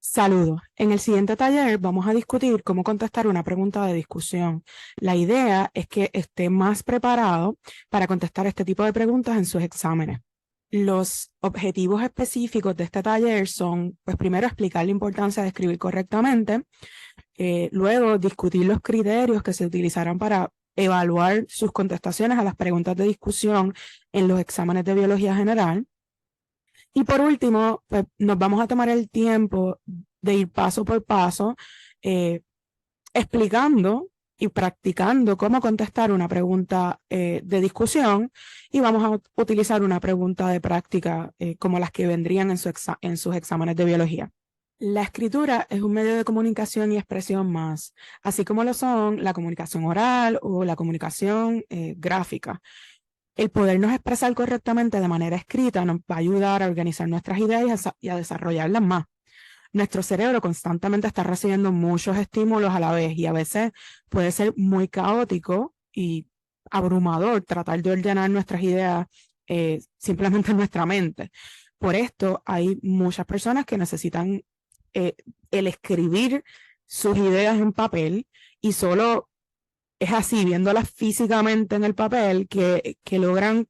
Saludos. En el siguiente taller vamos a discutir cómo contestar una pregunta de discusión. La idea es que esté más preparado para contestar este tipo de preguntas en sus exámenes. Los objetivos específicos de este taller son, pues primero, explicar la importancia de escribir correctamente, luego discutir los criterios que se utilizarán para evaluar sus contestaciones a las preguntas de discusión en los exámenes de biología general. Y por último, pues, nos vamos a tomar el tiempo de ir paso por paso, explicando y practicando cómo contestar una pregunta de discusión, y vamos a utilizar una pregunta de práctica como las que vendrían en sus exámenes de biología. La escritura es un medio de comunicación y expresión más, así como lo son la comunicación oral o la comunicación gráfica. El podernos expresar correctamente de manera escrita nos va a ayudar a organizar nuestras ideas y a desarrollarlas más. Nuestro cerebro constantemente está recibiendo muchos estímulos a la vez y a veces puede ser muy caótico y abrumador tratar de ordenar nuestras ideas simplemente en nuestra mente. Por esto hay muchas personas que necesitan el escribir sus ideas en papel, y solo es así, viéndolas físicamente en el papel, que logran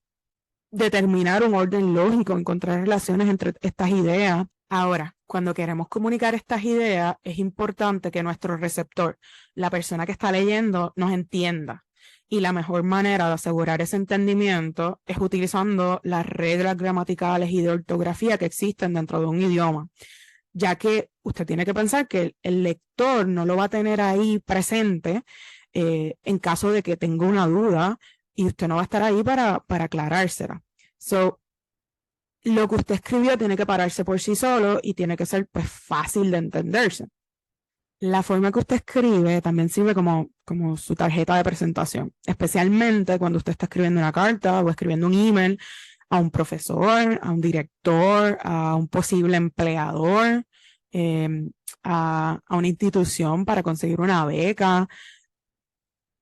determinar un orden lógico, encontrar relaciones entre estas ideas. Ahora, cuando queremos comunicar estas ideas, es importante que nuestro receptor, la persona que está leyendo, nos entienda. Y la mejor manera de asegurar ese entendimiento es utilizando las reglas gramaticales y de ortografía que existen dentro de un idioma, ya que usted tiene que pensar que el lector no lo va a tener ahí presente en caso de que tenga una duda, y usted no va a estar ahí para aclarársela. So, lo que usted escribió tiene que pararse por sí solo y tiene que ser, pues, fácil de entenderse. La forma que usted escribe también sirve como su tarjeta de presentación, especialmente cuando usted está escribiendo una carta o escribiendo un email a un profesor, a un director, a un posible empleador, a una institución para conseguir una beca.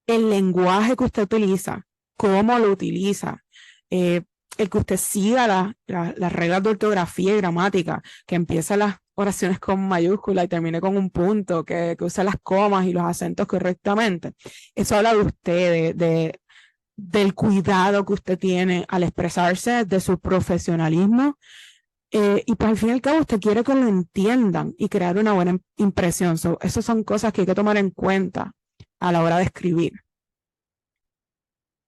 El lenguaje que usted utiliza, cómo lo utiliza, el que usted siga las reglas de ortografía y gramática, que empiece las oraciones con mayúscula y termine con un punto, que use las comas y los acentos correctamente. Eso habla de usted, del cuidado que usted tiene al expresarse, de su profesionalismo, y pues al fin y al cabo usted quiere que lo entiendan y crear una buena impresión. Esas son cosas que hay que tomar en cuenta a la hora de escribir.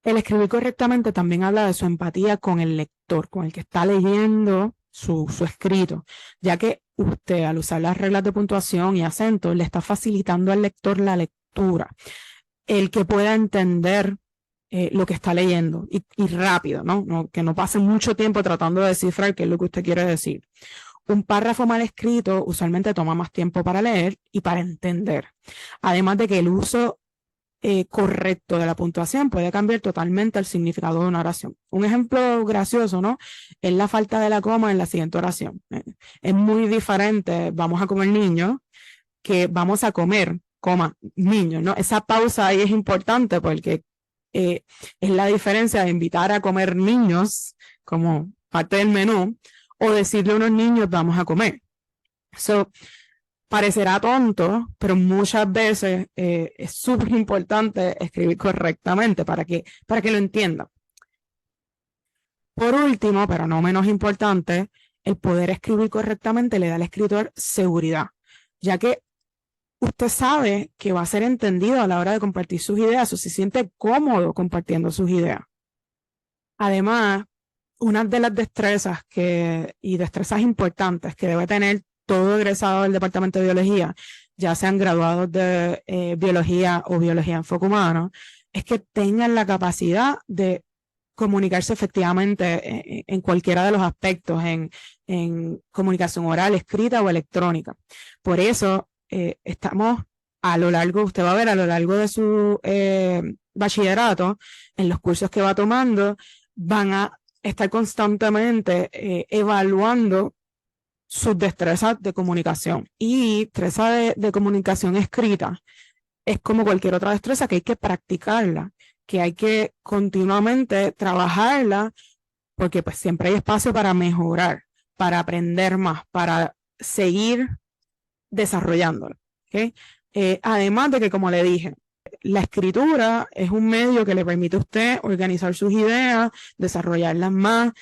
El escribir correctamente también habla de su empatía con el lector, con el que está leyendo su escrito, ya que usted, al usar las reglas de puntuación y acentos, le está facilitando al lector la lectura, el que pueda entender lo que está leyendo y rápido, ¿no? Que no pase mucho tiempo tratando de descifrar qué es lo que usted quiere decir. Un párrafo mal escrito usualmente toma más tiempo para leer y para entender, además de que el uso correcto de la puntuación puede cambiar totalmente el significado de una oración. Un ejemplo gracioso, ¿no? Es la falta de la coma en la siguiente oración. Es muy diferente, vamos a comer niños, que vamos a comer, coma, niños, ¿no? Esa pausa ahí es importante porque es la diferencia de invitar a comer niños como parte del menú, o decirle a unos niños vamos a comer. So, parecerá tonto, pero muchas veces es súper importante escribir correctamente para que lo entiendan. Por último, pero no menos importante, el poder escribir correctamente le da al escritor seguridad, ya que usted sabe que va a ser entendido a la hora de compartir sus ideas, o se siente cómodo compartiendo sus ideas. Además, una de las destrezas y destrezas importantes que debe tener todo egresado del Departamento de Biología, ya sean graduados de Biología o Biología en Enfoque Humano, es que tengan la capacidad de comunicarse efectivamente en cualquiera de los aspectos, en comunicación oral, escrita o electrónica. Por eso estamos usted va a ver a lo largo de su bachillerato, en los cursos que va tomando, van a estar constantemente evaluando sus destrezas de comunicación. Y destreza de comunicación escrita es como cualquier otra destreza, que hay que practicarla, que hay que continuamente trabajarla, porque pues siempre hay espacio para mejorar, para aprender más, para seguir desarrollándolo. ¿Okay? Además de que, como le dije, la escritura es un medio que le permite a usted organizar sus ideas, desarrollarlas más,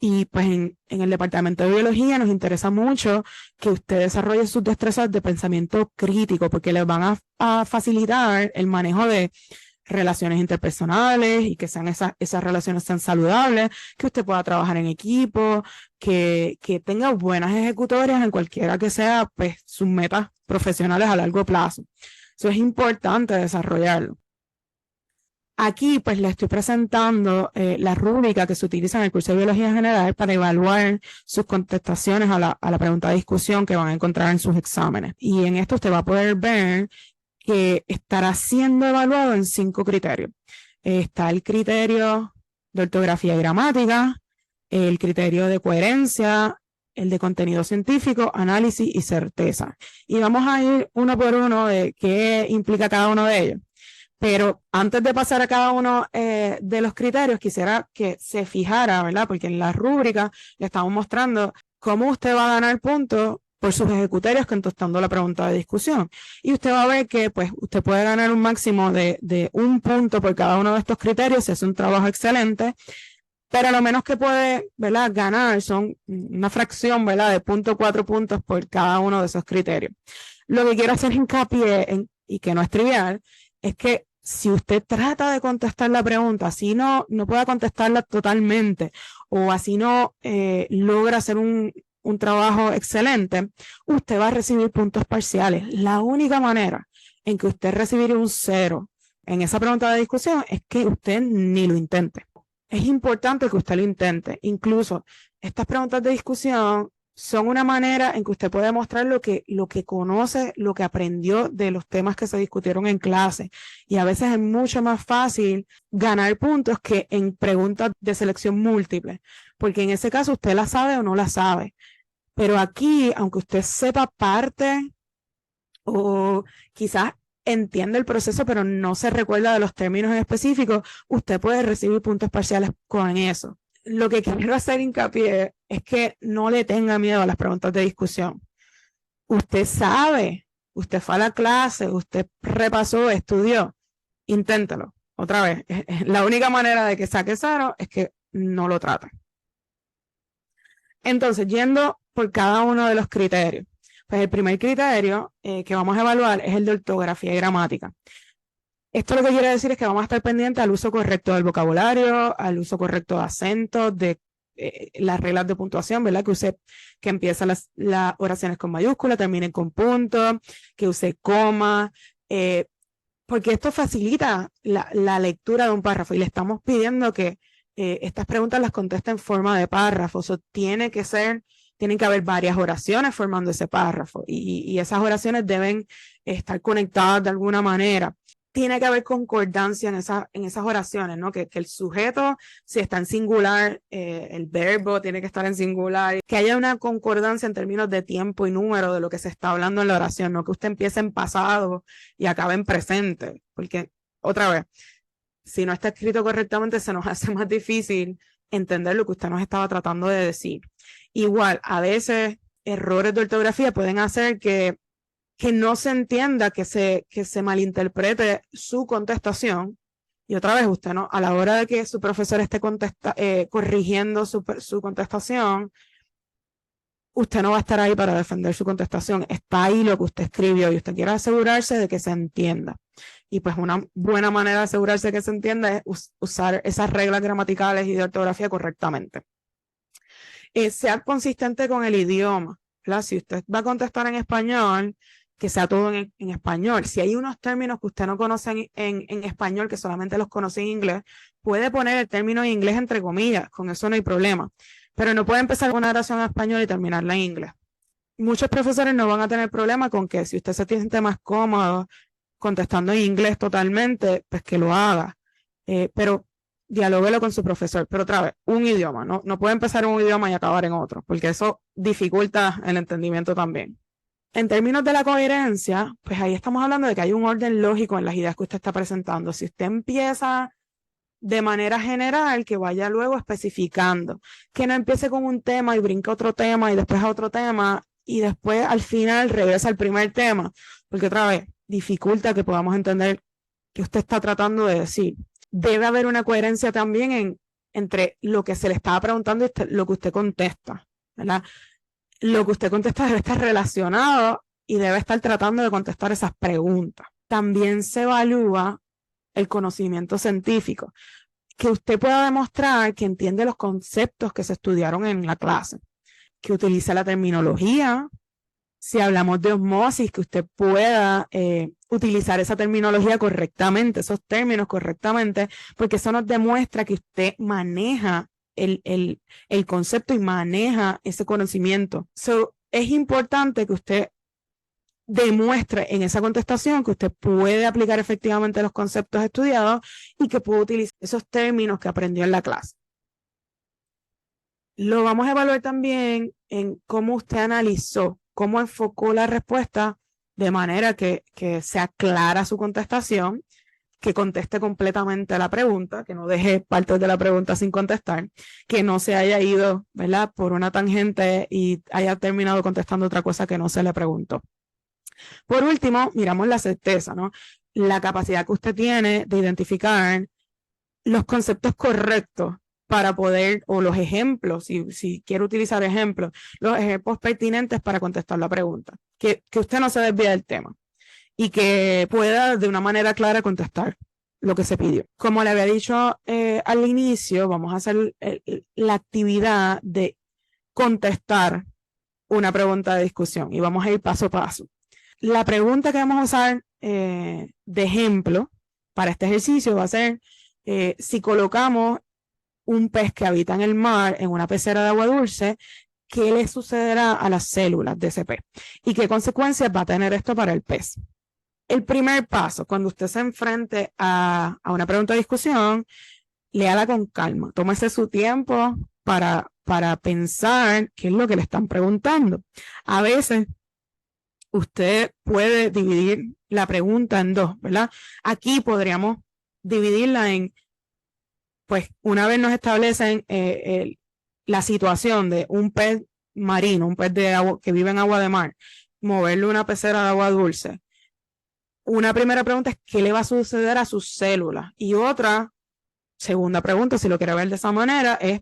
y pues en el departamento de biología nos interesa mucho que usted desarrolle sus destrezas de pensamiento crítico, porque les van a facilitar el manejo de relaciones interpersonales y que sean esas relaciones sean saludables, que usted pueda trabajar en equipo, que tenga buenas ejecutorias en cualquiera que sea pues sus metas profesionales a largo plazo. Eso es importante desarrollarlo. Aquí pues le estoy presentando la rúbrica que se utiliza en el curso de Biología General para evaluar sus contestaciones a la pregunta de discusión que van a encontrar en sus exámenes. Y en esto usted va a poder ver que estará siendo evaluado en 5 criterios. Está el criterio de ortografía y gramática, el criterio de coherencia, el de contenido científico, análisis y certeza. Y vamos a ir uno por uno de qué implica cada uno de ellos. Pero antes de pasar a cada uno de los criterios, quisiera que se fijara, ¿verdad? Porque en la rúbrica le estamos mostrando cómo usted va a ganar puntos por sus ejecutorios contestando la pregunta de discusión. Y usted va a ver que pues, usted puede ganar un máximo de 1 punto por cada uno de estos criterios si hace un trabajo excelente, pero lo menos que puede, ¿verdad?, ganar son una fracción, ¿verdad?, de 0.4 puntos por cada uno de esos criterios. Lo que quiero hacer hincapié y que no es trivial, es que si usted trata de contestar la pregunta, así no pueda contestarla totalmente, o así no logra hacer un trabajo excelente, usted va a recibir puntos parciales. La única manera en que usted recibiría un 0 en esa pregunta de discusión es que usted ni lo intente. Es importante que usted lo intente. Incluso estas preguntas de discusión son una manera en que usted puede mostrar lo que conoce, lo que aprendió de los temas que se discutieron en clase. Y a veces es mucho más fácil ganar puntos que en preguntas de selección múltiple, porque en ese caso usted la sabe o no la sabe. Pero aquí, aunque usted sepa parte o quizás entiende el proceso, pero no se recuerda de los términos en específico, usted puede recibir puntos parciales con eso. Lo que quiero hacer hincapié es que no le tenga miedo a las preguntas de discusión. Usted sabe, usted fue a la clase, usted repasó, estudió, inténtalo. Otra vez, la única manera de que saque 0 es que no lo trate. Entonces, yendo por cada uno de los criterios. Pues el primer criterio que vamos a evaluar es el de ortografía y gramática. Esto lo que quiere decir es que vamos a estar pendientes al uso correcto del vocabulario, al uso correcto de acentos, de las reglas de puntuación, ¿verdad? Que empiezan las oraciones con mayúscula, terminen con punto, que use coma, porque esto facilita la lectura de un párrafo y le estamos pidiendo que estas preguntas las conteste en forma de párrafo. Eso tienen que haber varias oraciones formando ese párrafo y esas oraciones deben estar conectadas de alguna manera. Tiene que haber concordancia en esas oraciones, ¿no? Que el sujeto, si está en singular, el verbo tiene que estar en singular, que haya una concordancia en términos de tiempo y número de lo que se está hablando en la oración, no que usted empiece en pasado y acabe en presente, porque, otra vez, si no está escrito correctamente, se nos hace más difícil entender lo que usted nos estaba tratando de decir. Igual, a veces, errores de ortografía pueden hacer que no se entienda, que se malinterprete su contestación. Y otra vez, usted no, a la hora de que su profesor esté corrigiendo su contestación, usted no va a estar ahí para defender su contestación. Está ahí lo que usted escribió y usted quiere asegurarse de que se entienda. Y pues una buena manera de asegurarse de que se entienda es usar esas reglas gramaticales y de ortografía correctamente. Sea consistente con el idioma, ¿verdad? Si usted va a contestar en español, que sea todo en español. Si hay unos términos que usted no conoce en español, que solamente los conoce en inglés, puede poner el término en inglés entre comillas, con eso no hay problema. Pero no puede empezar una oración en español y terminarla en inglés. Muchos profesores no van a tener problema con que si usted se siente más cómodo contestando en inglés totalmente, pues que lo haga. Pero dialóguelo con su profesor. Pero otra vez, un idioma, no puede empezar en un idioma y acabar en otro, porque eso dificulta el entendimiento también. En términos de la coherencia, pues ahí estamos hablando de que hay un orden lógico en las ideas que usted está presentando. Si usted empieza de manera general, que vaya luego especificando, que no empiece con un tema y brinque a otro tema y después a otro tema y después al final regresa al primer tema, porque otra vez dificulta que podamos entender qué usted está tratando de decir. Debe haber una coherencia también entre lo que se le estaba preguntando y lo que usted contesta, ¿verdad? Lo que usted contesta debe estar relacionado y debe estar tratando de contestar esas preguntas. También se evalúa el conocimiento científico, que usted pueda demostrar que entiende los conceptos que se estudiaron en la clase, que utilice la terminología. Si hablamos de osmosis, que usted pueda utilizar esa terminología correctamente, esos términos correctamente, porque eso nos demuestra que usted maneja el concepto y maneja ese conocimiento. Es importante que usted demuestre en esa contestación que usted puede aplicar efectivamente los conceptos estudiados y que puede utilizar esos términos que aprendió en la clase. Lo vamos a evaluar también en cómo usted analizó, cómo enfocó la respuesta de manera que sea clara su contestación, que conteste completamente a la pregunta, que no deje partes de la pregunta sin contestar, que no se haya ido, ¿verdad?, por una tangente y haya terminado contestando otra cosa que no se le preguntó. Por último, miramos la certeza, ¿no? La capacidad que usted tiene de identificar los conceptos correctos para poder, o los ejemplos, si quiere utilizar ejemplos, los ejemplos pertinentes para contestar la pregunta. Que usted no se desvíe del tema y que pueda de una manera clara contestar lo que se pidió. Como le había dicho al inicio, vamos a hacer la actividad de contestar una pregunta de discusión y vamos a ir paso a paso. La pregunta que vamos a usar de ejemplo para este ejercicio va a ser si colocamos un pez que habita en el mar en una pecera de agua dulce, ¿qué le sucederá a las células de ese pez? ¿Y qué consecuencias va a tener esto para el pez? El primer paso, cuando usted se enfrente a una pregunta de discusión, léala con calma, tómese su tiempo para pensar qué es lo que le están preguntando. A veces usted puede dividir la pregunta en dos, ¿verdad? Aquí podríamos dividirla en, pues una vez nos establecen la situación de un pez marino, un pez de agua que vive en agua de mar, moverle una pecera de agua dulce. Una primera pregunta es ¿qué le va a suceder a sus células? Y otra, segunda pregunta, si lo quiere ver de esa manera, es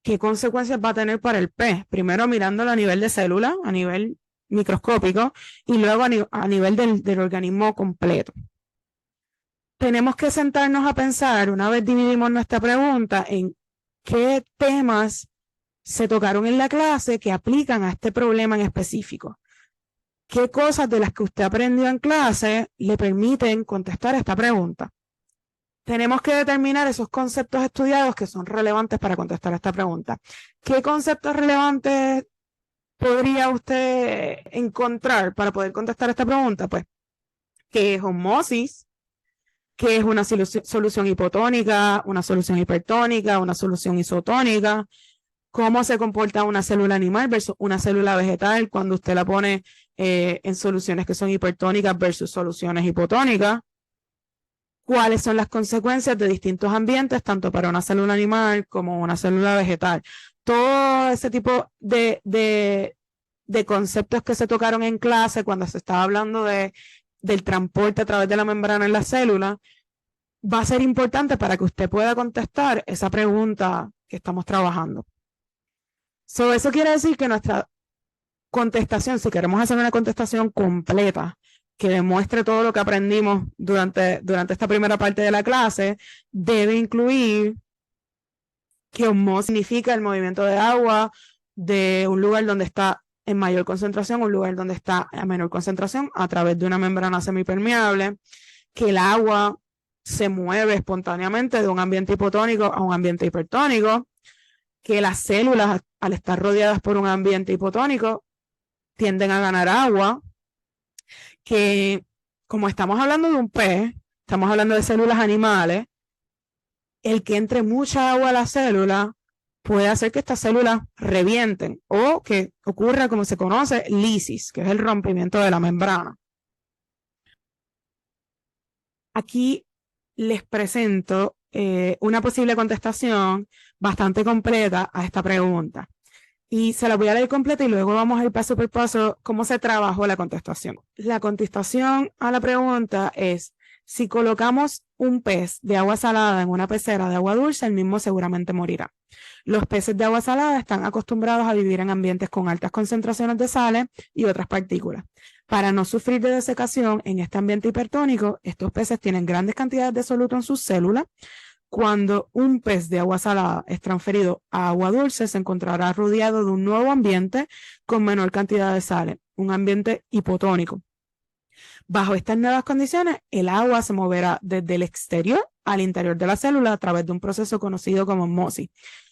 ¿qué consecuencias va a tener para el pez? Primero mirándolo a nivel de célula, a nivel microscópico, y luego a nivel del organismo completo. Tenemos que sentarnos a pensar, una vez dividimos nuestra pregunta, en qué temas se tocaron en la clase que aplican a este problema en específico. ¿Qué cosas de las que usted aprendió en clase le permiten contestar esta pregunta? Tenemos que determinar esos conceptos estudiados que son relevantes para contestar esta pregunta. ¿Qué conceptos relevantes podría usted encontrar para poder contestar esta pregunta? Pues, ¿qué es osmosis? ¿Qué es una solución hipotónica, una solución hipertónica, una solución isotónica? ¿Cómo se comporta una célula animal versus una célula vegetal cuando usted la pone en soluciones que son hipertónicas versus soluciones hipotónicas? ¿Cuáles son las consecuencias de distintos ambientes, tanto para una célula animal como una célula vegetal? Todo ese tipo de conceptos que se tocaron en clase cuando se estaba hablando del transporte a través de la membrana en la célula, va a ser importante para que usted pueda contestar esa pregunta que estamos trabajando. Eso quiere decir que nuestra contestación, si queremos hacer una contestación completa, que demuestre todo lo que aprendimos durante esta primera parte de la clase, debe incluir que osmosis significa el movimiento de agua de un lugar donde está en mayor concentración a un lugar donde está a menor concentración a través de una membrana semipermeable, que el agua se mueve espontáneamente de un ambiente hipotónico a un ambiente hipertónico, que las células, al estar rodeadas por un ambiente hipotónico, tienden a ganar agua, que como estamos hablando de un pez, estamos hablando de células animales, el que entre mucha agua a la célula puede hacer que estas células revienten o que ocurra como se conoce lisis, que es el rompimiento de la membrana. Aquí les presento una posible contestación bastante completa a esta pregunta. Y se la voy a leer completa y luego vamos a ir paso por paso cómo se trabajó la contestación. La contestación a la pregunta es: si colocamos un pez de agua salada en una pecera de agua dulce, el mismo seguramente morirá. Los peces de agua salada están acostumbrados a vivir en ambientes con altas concentraciones de sales y otras partículas. Para no sufrir de desecación en este ambiente hipertónico, estos peces tienen grandes cantidades de soluto en sus células. Cuando un pez de agua salada es transferido a agua dulce, se encontrará rodeado de un nuevo ambiente con menor cantidad de sales, un ambiente hipotónico. Bajo estas nuevas condiciones, el agua se moverá desde el exterior al interior de la célula a través de un proceso conocido como osmosis.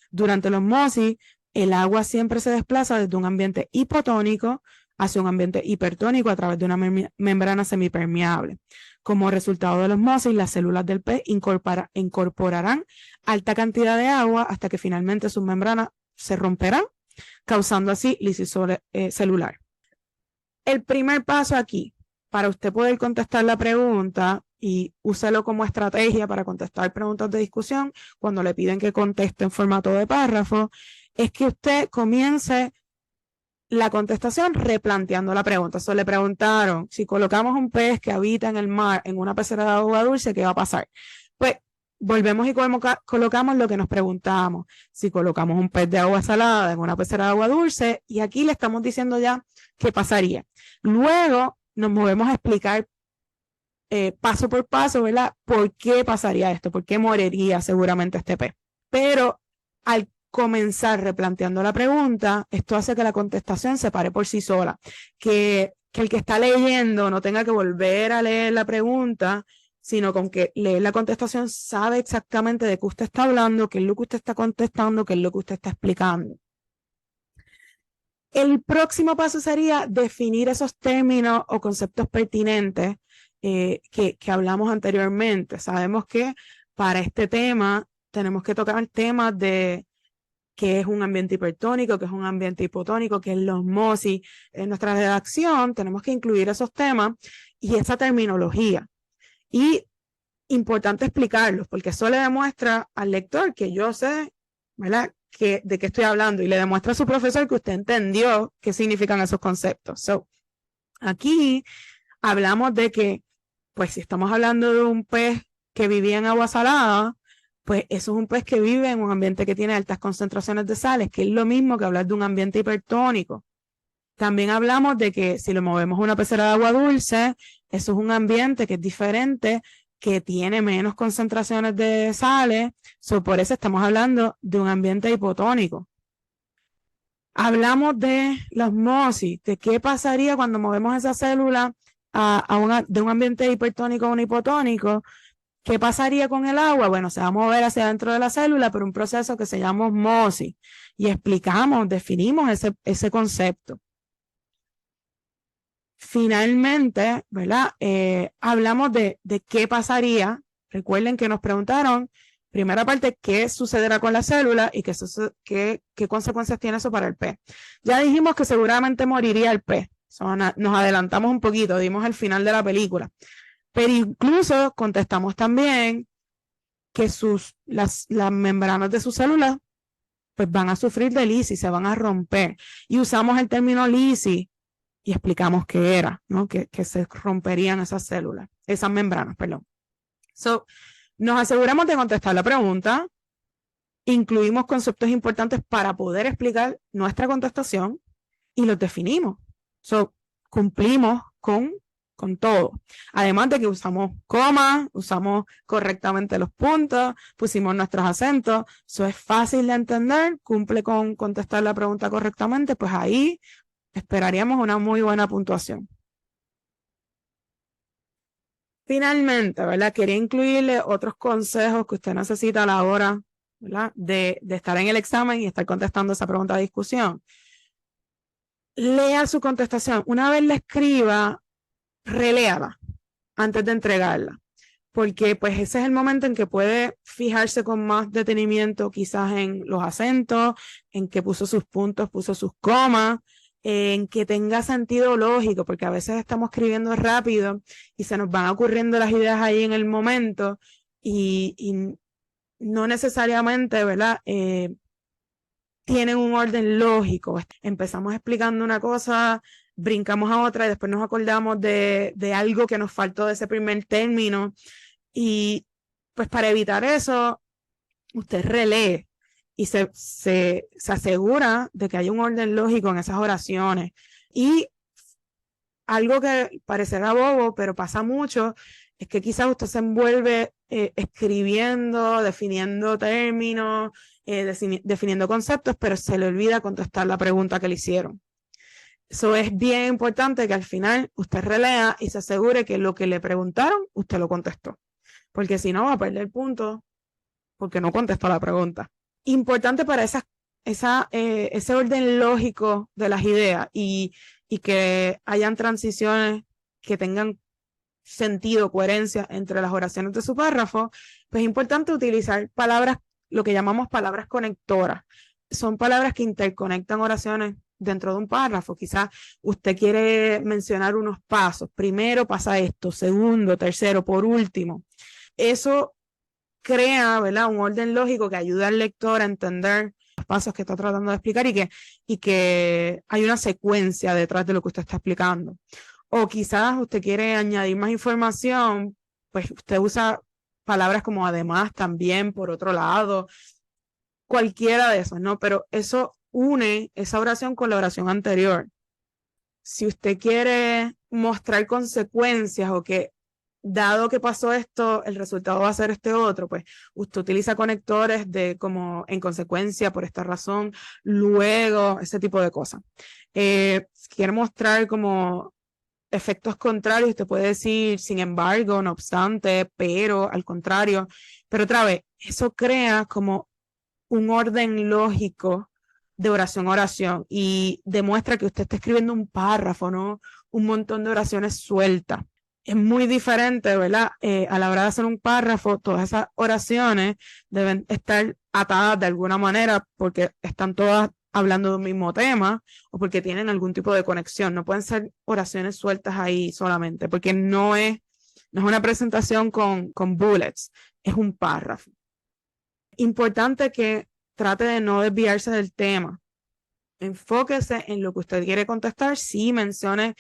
Durante la osmosis, el agua siempre se desplaza desde un ambiente hipotónico hacia un ambiente hipertónico a través de una membrana semipermeable. Como resultado de la osmosis, las células del pez incorporarán alta cantidad de agua hasta que finalmente sus membranas se romperán, causando así lisis celular. El primer paso aquí, para usted poder contestar la pregunta, y úselo como estrategia para contestar preguntas de discusión cuando le piden que conteste en formato de párrafo, es que usted comience la contestación replanteando la pregunta. Le preguntaron: si colocamos un pez que habita en el mar en una pecera de agua dulce, ¿qué va a pasar? Pues volvemos y colocamos lo que nos preguntábamos. Si colocamos un pez de agua salada en una pecera de agua dulce, y aquí le estamos diciendo ya qué pasaría. Luego nos movemos a explicar paso por paso, ¿verdad? ¿Por qué pasaría esto? ¿Por qué moriría seguramente este pez? Pero al comenzar replanteando la pregunta, esto hace que la contestación se pare por sí sola, que el que está leyendo no tenga que volver a leer la pregunta, sino con que leer la contestación sabe exactamente de qué usted está hablando, qué es lo que usted está contestando, qué es lo que usted está explicando. El próximo paso sería definir esos términos o conceptos pertinentes que hablamos anteriormente. Sabemos que para este tema tenemos que tocar temas de qué es un ambiente hipertónico, qué es un ambiente hipotónico, qué es la osmosis. En nuestra redacción tenemos que incluir esos temas y esa terminología. Y importante explicarlos, porque eso le demuestra al lector que yo sé, ¿verdad?, de qué estoy hablando, y le demuestra a su profesor que usted entendió qué significan esos conceptos. Aquí hablamos de que, pues si estamos hablando de un pez que vivía en agua salada, pues eso es un pez que vive en un ambiente que tiene altas concentraciones de sales, que es lo mismo que hablar de un ambiente hipertónico. También hablamos de que si lo movemos a una pecera de agua dulce, eso es un ambiente que es diferente, que tiene menos concentraciones de sales, por eso estamos hablando de un ambiente hipotónico. Hablamos de la osmosis, de qué pasaría cuando movemos esa célula de un ambiente hipertónico a un hipotónico. ¿Qué pasaría con el agua? Bueno, se va a mover hacia dentro de la célula por un proceso que se llama osmosis, y explicamos, definimos ese concepto. Finalmente, ¿verdad? Hablamos de qué pasaría. Recuerden que nos preguntaron, primera parte, qué sucederá con la célula y qué consecuencias tiene eso para el pez. Ya dijimos que seguramente moriría el pez. Nos adelantamos un poquito, dimos el final de la película. Pero incluso contestamos también que las membranas de sus células pues van a sufrir de lisis, se van a romper. Y usamos el término lisis y explicamos qué era, ¿no? Que se romperían esas células, esas membranas, perdón. Nos aseguramos de contestar la pregunta, incluimos conceptos importantes para poder explicar nuestra contestación y los definimos. Cumplimos con todo. Además de que usamos comas, usamos correctamente los puntos, pusimos nuestros acentos. Eso es fácil de entender, cumple con contestar la pregunta correctamente, pues ahí esperaríamos una muy buena puntuación. Finalmente, ¿verdad? Quería incluirle otros consejos que usted necesita a la hora, ¿verdad?, de estar en el examen y estar contestando esa pregunta de discusión. Lea su contestación. Una vez la escriba, reléala antes de entregarla, porque pues ese es el momento en que puede fijarse con más detenimiento quizás en los acentos, en que puso sus puntos, puso sus comas, en que tenga sentido lógico, porque a veces estamos escribiendo rápido y se nos van ocurriendo las ideas ahí en el momento y no necesariamente, ¿verdad?, tienen un orden lógico. Empezamos explicando una cosa, brincamos a otra y después nos acordamos de algo que nos faltó de ese primer término. Y pues para evitar eso, usted relee y se asegura de que hay un orden lógico en esas oraciones. Y algo que parecerá bobo, pero pasa mucho, es que quizás usted se envuelve escribiendo, definiendo términos, definiendo conceptos, pero se le olvida contestar la pregunta que le hicieron. Eso es bien importante, que al final usted relea y se asegure que lo que le preguntaron, usted lo contestó. Porque si no, va a perder el punto porque no contestó la pregunta. Importante para ese orden lógico de las ideas y que hayan transiciones que tengan sentido, coherencia entre las oraciones de su párrafo, pues es importante utilizar palabras, lo que llamamos palabras conectoras. Son palabras que interconectan oraciones dentro de un párrafo. Quizás usted quiere mencionar unos pasos. Primero pasa esto, segundo, tercero, por último. Eso crea, ¿verdad?, un orden lógico que ayuda al lector a entender los pasos que está tratando de explicar y que hay una secuencia detrás de lo que usted está explicando. O quizás usted quiere añadir más información, pues usted usa palabras como además también, por otro lado, cualquiera de esos, ¿no? Pero eso une esa oración con la oración anterior. Si usted quiere mostrar consecuencias o que dado que pasó esto, el resultado va a ser este otro, pues usted utiliza conectores de como en consecuencia, por esta razón, luego, ese tipo de cosas. Si quiere mostrar como efectos contrarios, usted puede decir, sin embargo, no obstante, pero, al contrario. Pero otra vez, eso crea como un orden lógico de oración a oración y demuestra que usted está escribiendo un párrafo, ¿no? Un montón de oraciones sueltas. Es muy diferente, ¿verdad? A la hora de hacer un párrafo, todas esas oraciones deben estar atadas de alguna manera porque están todas hablando de un mismo tema o porque tienen algún tipo de conexión. No pueden ser oraciones sueltas ahí solamente, porque no es una presentación con bullets, es un párrafo. Importante que trate de no desviarse del tema. Enfóquese en lo que usted quiere contestar, sí mencione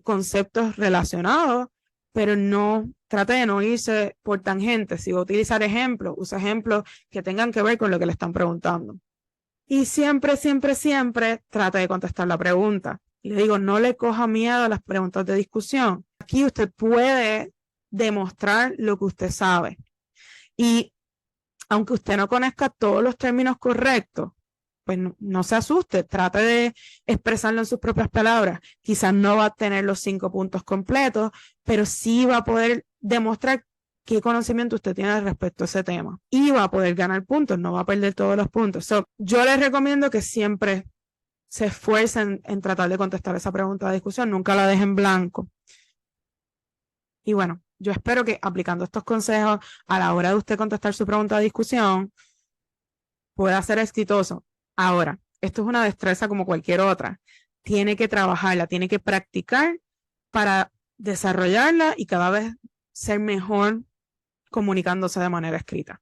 conceptos relacionados, pero no trate de no irse por tangentes. Si va a utilizar ejemplos, usa ejemplos que tengan que ver con lo que le están preguntando. Y siempre, siempre, siempre trate de contestar la pregunta. Le digo, no le coja miedo a las preguntas de discusión. Aquí usted puede demostrar lo que usted sabe. Y aunque usted no conozca todos los términos correctos, pues no se asuste, trate de expresarlo en sus propias palabras. Quizás no va a tener los 5 puntos completos, pero sí va a poder demostrar qué conocimiento usted tiene respecto a ese tema. Y va a poder ganar puntos, no va a perder todos los puntos. Yo les recomiendo que siempre se esfuercen en tratar de contestar esa pregunta de discusión, nunca la dejen en blanco. Y bueno, yo espero que aplicando estos consejos a la hora de usted contestar su pregunta de discusión, pueda ser exitoso. Ahora, esto es una destreza como cualquier otra. Tiene que trabajarla, tiene que practicar para desarrollarla y cada vez ser mejor comunicándose de manera escrita.